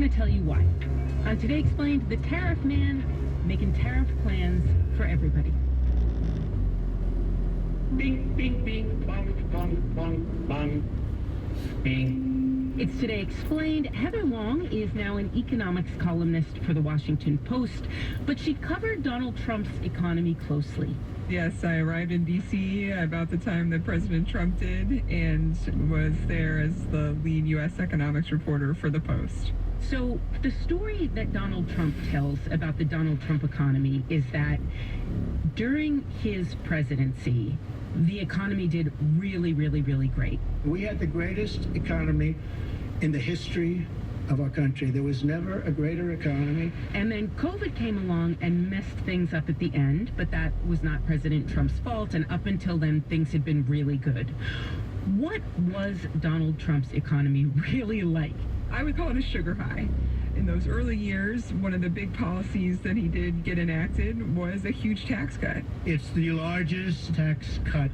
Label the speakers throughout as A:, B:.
A: going to tell you why. On Today Explained, the tariff man making tariff plans for everybody.
B: Bing, bing, bing, bong, bong, bong, bong, bing.
A: It's Today Explained. Heather Long is now an economics columnist for the Washington Post, but she covered Donald Trump's economy closely.
C: Yes, I arrived in D.C. about the time that President Trump did and was there as the lead U.S. economics reporter for the Post.
A: So the story that Donald Trump tells about the Donald Trump economy is that during his presidency, the economy did really, really, really great.
D: We had the greatest economy in the history of our country. There was never a greater economy.
A: And then COVID came along and messed things up at the end, but that was not President Trump's fault. And up until then, things had been really good. What was Donald Trump's economy really like?
C: I would call it a sugar high. In those early years, one of the big policies that he did get enacted was a huge tax cut.
D: It's the largest tax cut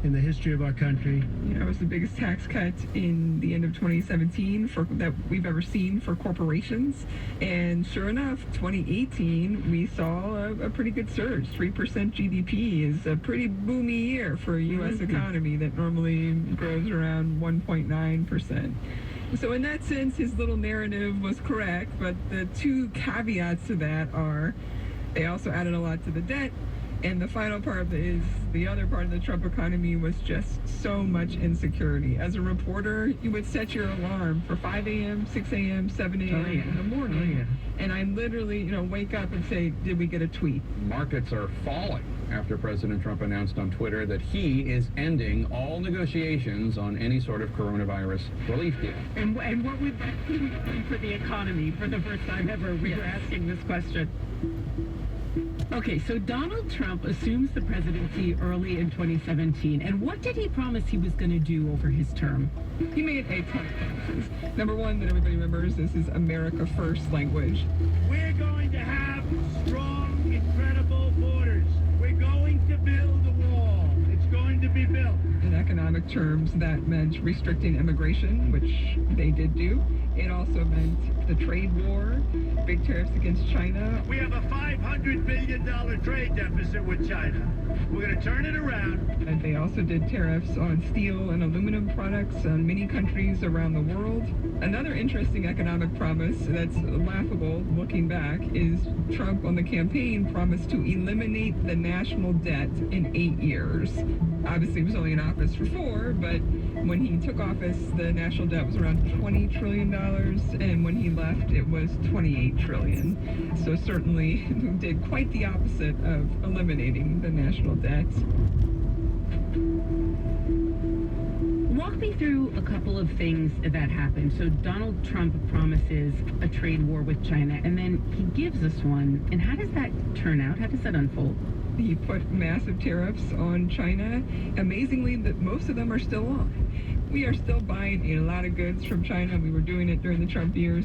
D: in the history of our country.
C: You know, it was the biggest tax cut in the end of 2017 that we've ever seen for corporations. And sure enough, 2018, we saw a pretty good surge. 3% GDP is a pretty boomy year for a U.S. economy that normally grows around 1.9%. So in that sense, his little narrative was correct, but the two caveats to that are they also added a lot to the debt, and the final part is the other part of the Trump economy was just so much insecurity. As a reporter, you would set your alarm for 5 a.m., 6 a.m., 7 a.m. in the morning, and I literally, wake up and say, did we get a tweet?
E: Markets are falling after President Trump announced on Twitter that he is ending all negotiations on any sort of coronavirus relief deal.
A: And what would that mean for the economy? For the first time ever, we were asking this question. Okay, so Donald Trump assumes the presidency early in 2017, and what did he promise he was going to do over his term?
C: He made a ton of promises. Number one that everybody remembers is his America First language.
B: We're going to have strong, incredible borders. We're going to build a wall. It's going to be built.
C: In economic terms, that meant restricting immigration, which they did do. It also meant the trade war, big tariffs against China.
B: We have a $500 billion trade deficit with China. We're going to turn it around.
C: And they also did tariffs on steel and aluminum products on many countries around the world. Another interesting economic promise that's laughable looking back is Trump on the campaign promised to eliminate the national debt in 8 years. Obviously, he was only in office for 4, but when he took office, the national debt was around $20 trillion, and when he left, it was $28 trillion. So certainly did quite the opposite of eliminating the national debt.
A: Walk me through a couple of things that happened. So Donald Trump promises a trade war with China, and then he gives us one. And how does that turn out? How does that unfold?
C: He put massive tariffs on China. Amazingly, that most of them are still on. We are still buying a lot of goods from China. We were doing it during the Trump years,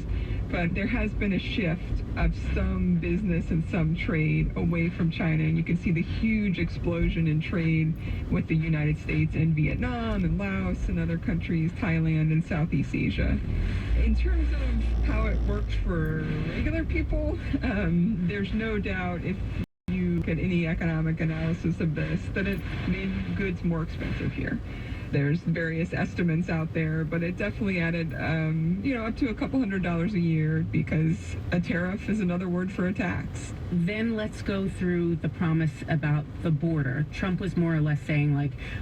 C: but there has been a shift of some business and some trade away from China, and you can see the huge explosion in trade with the United States and Vietnam and Laos and other countries, Thailand and Southeast Asia. In terms of how it works for regular people, there's no doubt if you look at any economic analysis of this, that it made goods more expensive here. There's various estimates out there, but it definitely added, up to a couple $100s a year, because a tariff is another word for a tax.
A: Then let's go through the promise about the border. Trump was more or less saying,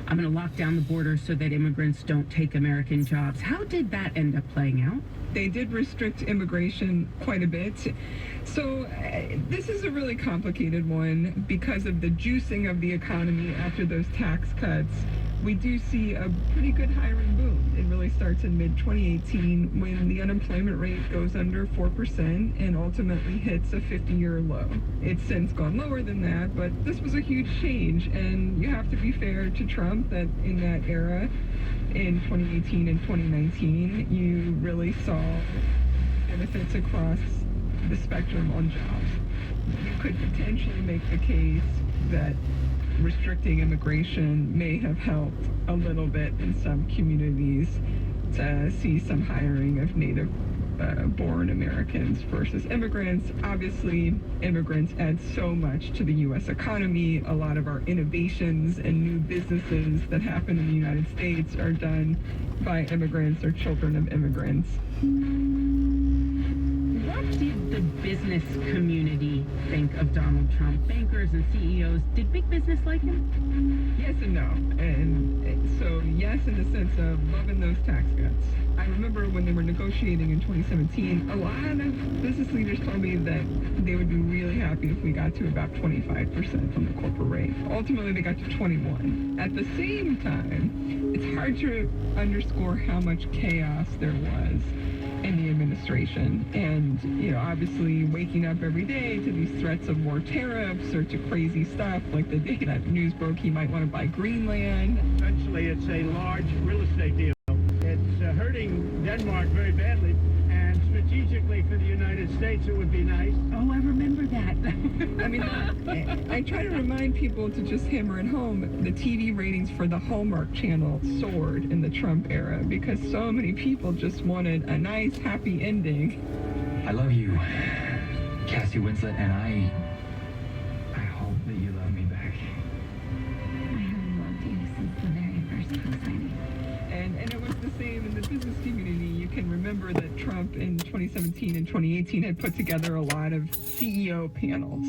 A: I'm going to lock down the border so that immigrants don't take American jobs. How did that end up playing out?
C: They did restrict immigration quite a bit. So this is a really complicated one because of the juicing of the economy after those tax cuts. We do see a pretty good hiring boom. It really starts in mid-2018 when the unemployment rate goes under 4% and ultimately hits a 50-year low. It's since gone lower than that, but this was a huge change, and you have to be fair to Trump that in that era, in 2018 and 2019, you really saw benefits across the spectrum on jobs. You could potentially make the case that restricting immigration may have helped a little bit in some communities to see some hiring of native born Americans versus immigrants. Obviously, immigrants add so much to the U.S. economy. A lot of our innovations and new businesses that happen in the United States are done by immigrants or children of immigrants.
A: What did the business community think of Donald Trump? Bankers and CEOs, did big business like him?
C: Yes and no. And so yes, in the sense of loving those tax cuts. I remember when they were negotiating in 2017, a lot of business leaders told me that they would be really happy if we got to about 25% on the corporate rate. Ultimately, they got to 21. At the same time, it's hard to underscore how much chaos there was in the administration. And, obviously waking up every day to these threats of more tariffs or to crazy stuff, like the day that news broke he might want to buy Greenland.
B: Essentially, it's a large real estate deal. It's hurting Denmark very badly, and strategically for the United States, it would be nice.
A: Oh, I remember that.
C: I mean, I try to remind people to just hammer it home. The TV ratings for the Hallmark Channel soared in the Trump era because so many people just wanted a nice, happy ending.
F: I love you, Cassie Winslet, and I hope that you love me back.
G: I have loved you since the very first co-signing.
C: And it was the same in the business community. You can remember that Trump in 2017 and 2018 had put together a lot of CEO panels.